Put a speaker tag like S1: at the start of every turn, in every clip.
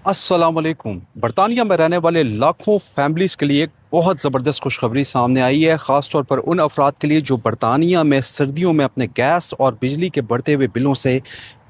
S1: अस्सलाम वालेकुम। बरतानिया में रहने वाले लाखों फैमिलीज़ के लिए एक बहुत ज़बरदस्त खुशखबरी सामने आई है, ख़ास तौर पर उन अफराद के लिए जो बरतानिया में सर्दियों में अपने गैस और बिजली के बढ़ते हुए बिलों से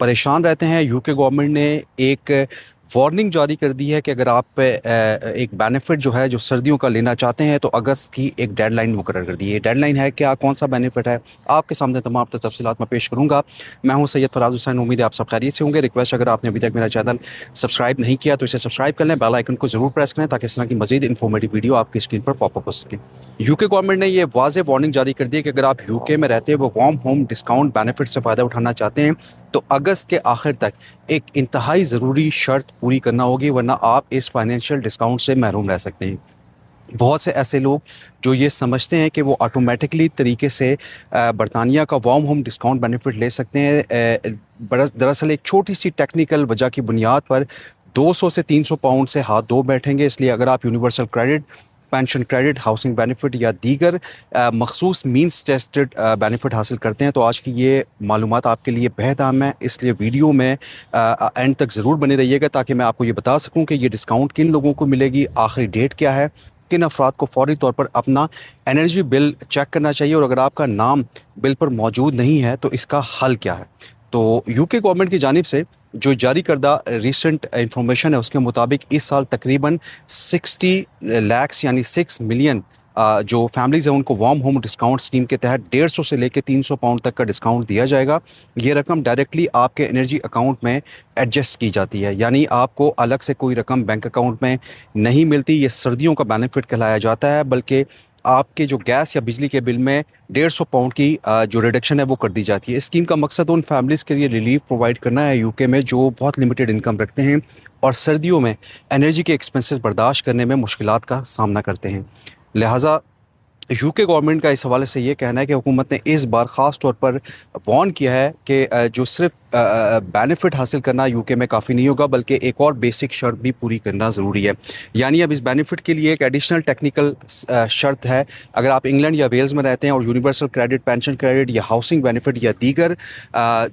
S1: परेशान रहते हैं। यूके गवर्नमेंट ने एक वार्निंग जारी कर दी है कि अगर आप एक बेनिफिट जो है जो सर्दियों का लेना चाहते हैं तो अगस्त की एक डेडलाइन मुकर्रर कर दी है। डेडलाइन है क्या, कौन सा बेनिफिट है, आपके सामने तमाम तफसीलात मैं पेश करूँगा। मैं हूँ सैयद फराज हुसैन, उम्मीद है आप सब खैरियत से होंगे। रिक्वेस्ट, अगर आपने अभी तक मेरा चैनल सब्सक्राइब नहीं किया तो इसे सब्सक्राइब कर लें, बेल आइकन को जरूर प्रेस करें ताकि इस तरह की मजीद इन्फॉर्मेटिव वीडियो आपकी स्क्रीन पर पॉपअप हो सके। यूके गवर्नमेंट ने ये वाज़ेह वार्निंग जारी कर दी है कि अगर आप यूके में रहते हुए वार्म होम डिस्काउंट बेनिफिट से फ़ायदा उठाना चाहते हैं तो अगस्त के आखिर तक एक इंतहाई ज़रूरी शर्त पूरी करना होगी, वरना आप इस फाइनेंशियल डिस्काउंट से महरूम रह सकते हैं। बहुत से ऐसे लोग जो ये समझते हैं कि वो ऑटोमेटिकली तरीके से बरतानिया का वार्म होम डिस्काउंट बेनिफिट ले सकते हैं, दरअसल एक छोटी सी टेक्निकल वजह की बुनियाद पर 200 से 300 पाउंड से हाथ धो बैठेंगे। इसलिए अगर आप universal credit, pension credit, housing benefit या दीगर मखसूस मीन्स टेस्टेड बेनिफिट हासिल करते हैं तो आज की ये मालूमात आपके लिए बेहद अहम है। इसलिए वीडियो में एंड तक ज़रूर बने रहिएगा ताकि मैं आपको ये बता सकूं कि ये डिस्काउंट किन लोगों को मिलेगी, आखिरी डेट क्या है, किन अफराद को फौरी तौर पर अपना एनर्जी बिल चेक करना चाहिए और अगर आपका नाम बिल पर मौजूद नहीं है तो इसका हल क्या है। तो यूके गवर्नमेंट की जानिब से जो जारी करदा रिसेंट इंफॉर्मेशन है उसके मुताबिक इस साल तकरीबन 60 लैक्स यानी 6 मिलियन जो फैमिलीज़ हैं उनको वार्म होम डिस्काउंट स्कीम के तहत 150 से लेकर 300 पाउंड तक का डिस्काउंट दिया जाएगा। ये रकम डायरेक्टली आपके एनर्जी अकाउंट में एडजस्ट की जाती है, यानी आपको अलग से कोई रकम बैंक अकाउंट में नहीं मिलती। ये सर्दियों का बेनिफिट कहलाया जाता है, बल्कि आपके जो गैस या बिजली के बिल में 150 पाउंड की जो रिडक्शन है वो कर दी जाती है। इस स्कीम का मकसद उन फैमिलीज़ के लिए रिलीफ प्रोवाइड करना है यूके में जो बहुत लिमिटेड इनकम रखते हैं और सर्दियों में एनर्जी के एक्सपेंसेस बर्दाश्त करने में मुश्किलात का सामना करते हैं। लिहाजा यूके गवर्नमेंट का इस हवाले से ये कहना है कि हुकूमत ने इस बार ख़ास तौर पर वार्न किया है कि जो सिर्फ बेनिफिट हासिल करना यूके में काफ़ी नहीं होगा, बल्कि एक और बेसिक शर्त भी पूरी करना ज़रूरी है। यानी अब इस बेनिफिट के लिए एक एडिशनल टेक्निकल शर्त है। अगर आप इंग्लैंड या वेल्स में रहते हैं और यूनिवर्सल क्रेडिट, पेंशन क्रेडिट या हाउसिंग बेनिफिट या दीगर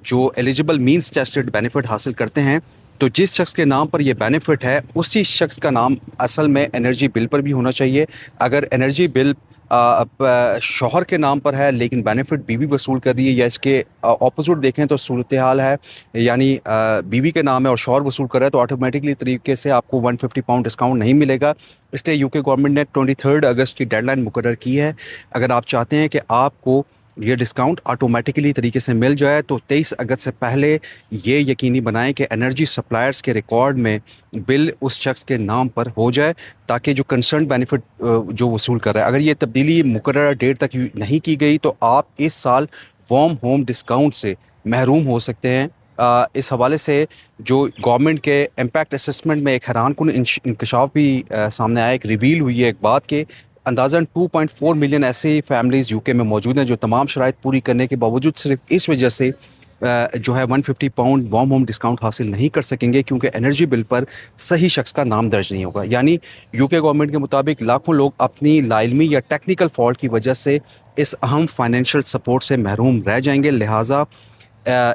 S1: जो एलिजिबल मीन्स टेस्टेड बेनिफिट हासिल करते हैं तो जिस शख्स के नाम पर यह बेनिफिट है उसी शख्स का नाम असल में एनर्जी बिल पर भी होना चाहिए। अगर एनर्जी बिल शौहर के नाम पर है लेकिन बेनिफिट बीवी वसूल कर रही है, या इसके ऑपोजिट देखें तो सूरत हाल है, यानी बीवी के नाम है और शौहर वसूल कर रहा है, तो ऑटोमेटिकली तरीके से आपको 150 पाउंड डिस्काउंट नहीं मिलेगा। इसलिए यूके गवर्नमेंट ने 23 अगस्त की डेडलाइन मुकर्रर की है। अगर आप चाहते हैं कि आपको ये डिस्काउंट ऑटोमेटिकली तरीके से मिल जाए तो 23 अगस्त से पहले ये यकीनी बनाएं कि एनर्जी सप्लायर्स के रिकॉर्ड में बिल उस शख्स के नाम पर हो जाए, ताकि जो कंसर्न बेनिफिट जो वसूल कर रहा है, अगर ये तब्दीली मुकर्रर डेट तक नहीं की गई तो आप इस साल वार्म होम डिस्काउंट से महरूम हो सकते हैं। इस हवाले से जो गवर्नमेंट के इम्पैक्ट असेसमेंट में एक हैरानकुन इंकशाफ भी सामने आया, एक रिवील हुई है एक बात के अंदाज़न 2.4 मिलियन ऐसी फैमिलीज़ यूके में मौजूद हैं जो तमाम शराइत पूरी करने के बावजूद सिर्फ इस वजह से जो है 150 पाउंड वार्म होम डिस्काउंट हासिल नहीं कर सकेंगे क्योंकि एनर्जी बिल पर सही शख्स का नाम दर्ज नहीं होगा। यानी यूके गवर्नमेंट के मुताबिक लाखों लोग अपनी लाइलमी या टेक्निकल फॉल्ट की वजह से इस अहम फाइनेंशियल सपोर्ट से महरूम रह जाएंगे। लिहाजा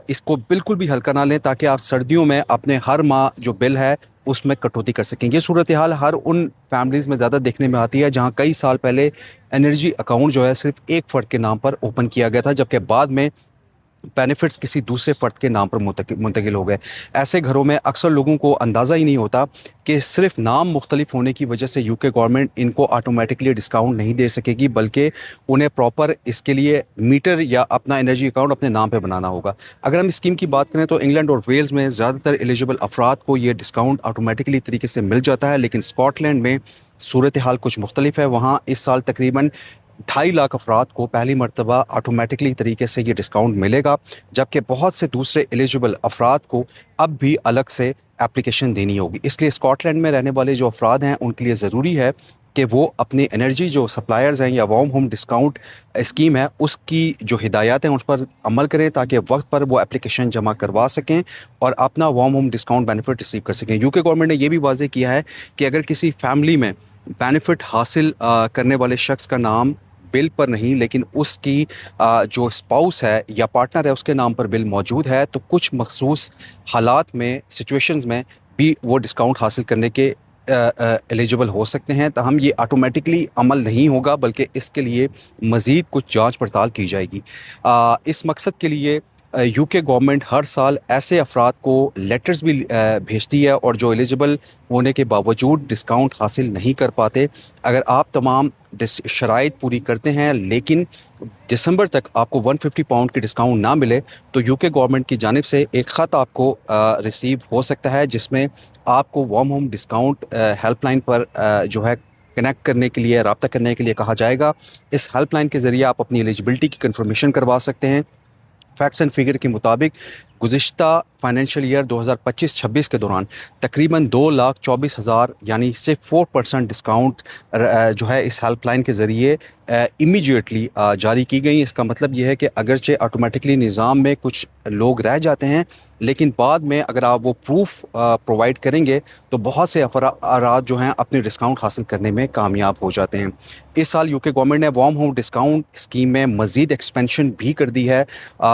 S1: इसको बिल्कुल भी हल्का ना लें ताकि आप सर्दियों में अपने हर माह जो बिल है उसमें कटौती कर सकें। ये सूरत हाल हर उन फैमिलीज़ में ज़्यादा देखने में आती है जहाँ कई साल पहले एनर्जी अकाउंट जो है सिर्फ एक फ़र्द के नाम पर ओपन किया गया था, जबकि बाद में बेनिफिट्स किसी दूसरे फ़र्द के नाम पर मुंतकिल हो गए। ऐसे घरों में अक्सर लोगों को अंदाज़ा ही नहीं होता कि सिर्फ नाम मुख्तलिफ होने की वजह से यूके गवर्नमेंट इनको ऑटोमेटिकली डिस्काउंट नहीं दे सकेगी, बल्कि उन्हें प्रॉपर इसके लिए मीटर या अपना एनर्जी अकाउंट अपने नाम पर बनाना होगा। अगर हम स्कीम की बात करें तो इंग्लैंड और वेल्स में ज़्यादातर एलिजिबल अफराद को ये डिस्काउंट ऑटोमेटिकली तरीके से मिल जाता है, लेकिन स्कॉटलैंड में सूरत हाल कुछ मुख्तलिफ है। वहाँ इस साल तकरीबन 2.5 लाख अफराद को पहली मरतबा ऑटोमेटिकली तरीके से ये डिस्काउंट मिलेगा, जबकि बहुत से दूसरे एलिजिबल अफराद को अब भी अलग से एप्लीकेशन देनी होगी। इसलिए स्कॉटलैंड में रहने वाले जो अफराद हैं उनके लिए ज़रूरी है कि वो अपनी एनर्जी जो सप्लायर्स हैं या वार्म होम डिस्काउंट स्कीम है उसकी जो हिदायत हैं उस पर अमल करें ताकि वक्त पर वो एप्लीकेशन जमा करवा सकें और अपना warm home discount benefit receive कर सकें। यूके गवर्नमेंट ने यह भी वाज़ेह किया है कि अगर किसी फैमिली में बेनिफिट हासिल करने वाले शख्स का नाम बिल पर नहीं लेकिन उसकी जो स्पाउस है या पार्टनर है उसके नाम पर बिल मौजूद है तो कुछ मखसूस हालात में, सिचुएशंस में भी वो डिस्काउंट हासिल करने के एलिजिबल हो सकते हैं। ताहम ये ऑटोमेटिकली अमल नहीं होगा, बल्कि इसके लिए मज़ीद कुछ जांच पड़ताल की जाएगी। इस मकसद के लिए यूके गवर्नमेंट हर साल ऐसे अफराद को लेटर्स भी भेजती है, और जो एलिजिबल होने के बावजूद डिस्काउंट हासिल नहीं कर पाते, अगर आप तमाम शराइत पूरी करते हैं लेकिन दिसंबर तक आपको 150 पाउंड की डिस्काउंट ना मिले, तो यूके गवर्नमेंट की जानिब से एक ख़त आपको रिसीव हो सकता है, जिसमें आपको वार्म होम डिस्काउंट हेल्पलाइन पर जो है कनेक्ट करने के लिए, रब्ता करने के लिए कहा जाएगा। इस हेल्पलाइन के ज़रिए आप अपनी एलिजिबिलिटी की कंफर्मेशन करवा सकते हैं। फैक्ट्स एंड फिगर के मुताबिक गुज़िश्ता फाइनेंशियल ईयर 2025-26 के दौरान तकरीबन 2,24,000 यानी सिर्फ 4% डिस्काउंट जो है इस हेल्पलाइन के ज़रिए इमीडिएटली जारी की गई। इसका मतलब यह है कि अगरचे ऑटोमेटिकली निज़ाम में कुछ लोग रह जाते हैं, लेकिन बाद में अगर आप वो प्रूफ प्रोवाइड करेंगे तो बहुत से अफराद जो हैं अपने डिस्काउंट हासिल करने में कामयाब हो जाते हैं। इस साल यूके गवर्नमेंट ने वार्म होम डिस्काउंट स्कीम में मज़ीद एक्सपेंशन भी कर दी है।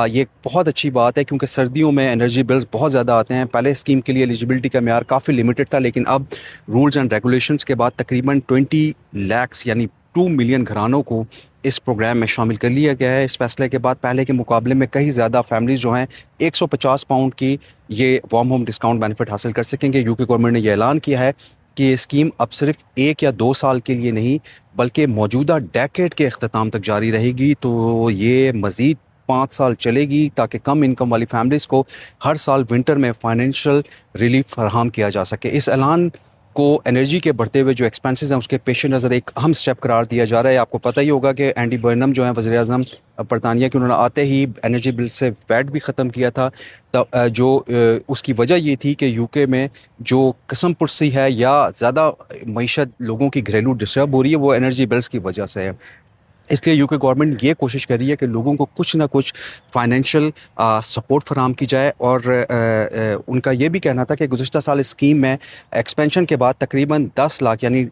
S1: ये बहुत अच्छी बात है, क्योंकि सर्दियों में एनर्जी बिल्स बहुत ज़्यादा आते हैं। पहले स्कीम के लिए एलिजिबिलिटी का म्यार काफ़ी लिमिटेड था, लेकिन अब रूल्स एंड रेगुलेशंस के बाद तकरीबन 20 लाख यानी 2 मिलियन घरानों को इस प्रोग्राम में शामिल कर लिया गया है। इस फैसले के बाद पहले के मुकाबले में कहीं ज़्यादा फैमिलीज़ जो हैं 150 पाउंड की ये वार्म होम डिस्काउंट बेनिफिट हासिल कर सकेंगे। यूके गवर्नमेंट ने यह ऐलान किया है कि ये स्कीम अब सिर्फ 1 या 2 साल के लिए नहीं, बल्कि मौजूदा डेकेड के अख्ताम तक जारी रहेगी। तो ये मज़ीद 5 साल चलेगी, ताकि कम इनकम वाली फैमिलीज़ को हर साल विंटर में फाइनेंशियल रिलीफ फराहम किया जा सके। इस ऐलान को एनर्जी के बढ़ते हुए जो एक्सपेंसेस हैं उसके पेश नज़र एक अहम स्टेप करार दिया जा रहा है। आपको पता ही होगा कि एंडी बर्नम जो हैं वज़ीर-ए-आज़म बरतानिया के, उन्होंने आते ही एनर्जी बिल से वैट भी ख़त्म किया था। जो उसकी वजह ये थी कि यूके में जो कसम पुरसी है या ज़्यादा मईशत लोगों की घरेलू डिस्टर्ब हो रही है, वो एनर्जी बिल्स की वजह से है। इसलिए यूके गवर्नमेंट ये कोशिश कर रही है कि लोगों को कुछ ना कुछ फाइनेंशियल सपोर्ट फराहम की जाए। और उनका ये भी कहना था कि गुज़िश्ता साल इस स्कीम में एक्सपेंशन के बाद तकरीबन 10 लाख यानी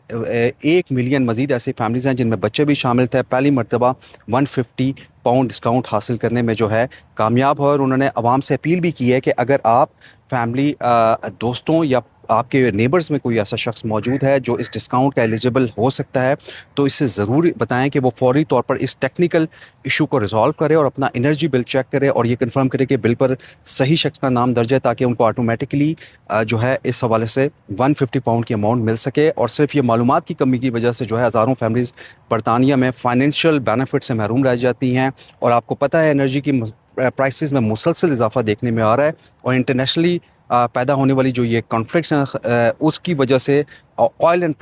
S1: 1 मिलियन मज़ीद ऐसी फैमिलीज़ हैं जिनमें बच्चे भी शामिल थे, पहली मरतबा 150 पाउंड डिस्काउंट हासिल करने में जो है कामयाब हो। और उन्होंने आवाम से अपील भी की है कि अगर आप फैमिली दोस्तों या आपके नेबर्स में कोई ऐसा शख्स मौजूद है जो इस डिस्काउंट का एलिजिबल हो सकता है, तो इससे ज़रूर बताएं कि वो फौरी तौर पर इस टेक्निकल इशू को रिजॉल्व करे और अपना एनर्जी बिल चेक करे और ये कंफर्म करे कि बिल पर सही शख्स का नाम दर्ज है, ताकि उनको ऑटोमेटिकली जो है इस हवाले से 150 पाउंड की अमाउंट मिल सके। और सिर्फ ये मालूमात की कमी की वजह से जो है हज़ारों फैमिलीज़ बरतानिया में फाइनेंशियल बेनिफिट से महरूम रह जाती हैं। और आपको पता है एनर्जी की प्राइसेस में मुसलसल इजाफा देखने में आ रहा है, और इंटरनेशनली पैदा होने वाली जो ये कॉन्फ्लिक्ट्स हैं उसकी वजह से ऑयल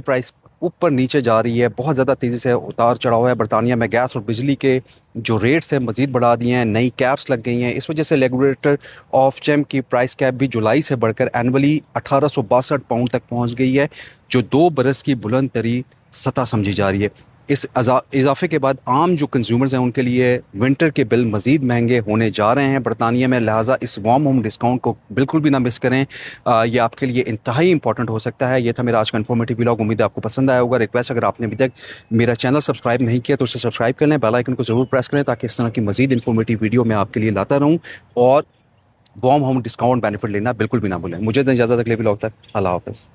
S1: प्राइस ऊपर नीचे जा रही है। बहुत ज़्यादा तेज़ी से उतार चढ़ाव है। बरतानिया में गैस और बिजली के जो रेट्स हैं मज़ीद बढ़ा दिए हैं, नई कैप्स लग गई हैं। इस वजह से रेगुलेटर ऑफ चैम की प्राइस कैप भी जुलाई से बढ़कर एनअली 1862 पाउंड तक पहुँच गई है, जो 2 बरस की बुलंद तरीन सतह समझी जा रही है। इस इजाफे के बाद आम जो कंज्यूमर्स हैं उनके लिए विंटर के बिल मज़ीद महंगे होने जा रहे हैं बरतानिया में। लिहाजा इस वार्म होम डिस्काउंट को बिल्कुल भी ना मिस करें। ये आपके लिए इंतहाई इंपॉर्टेंट हो सकता है। ये था मेरा आज का इन्फॉर्मेटिव व्लॉग। उम्मीद है आपको पसंद आया होगा। रिक्वेस्ट, अगर आपने अभी तक मेरा चैनल सब्सक्राइब नहीं किया तो उसे सब्सक्राइब कर लें, बेल आइकन को ज़रूर प्रेस करें, ताकि इस तरह की मज़ीद इन्फॉर्मेटिव वीडियो मैं आपके लिए लाता रहूँ। और वार्म होम डिस्काउंट बेनिफिट लेना बिल्कुल भी ना भूलें। मुझे इजाज़त, अगले व्लॉग तक अल्लाह हाफ़िज़।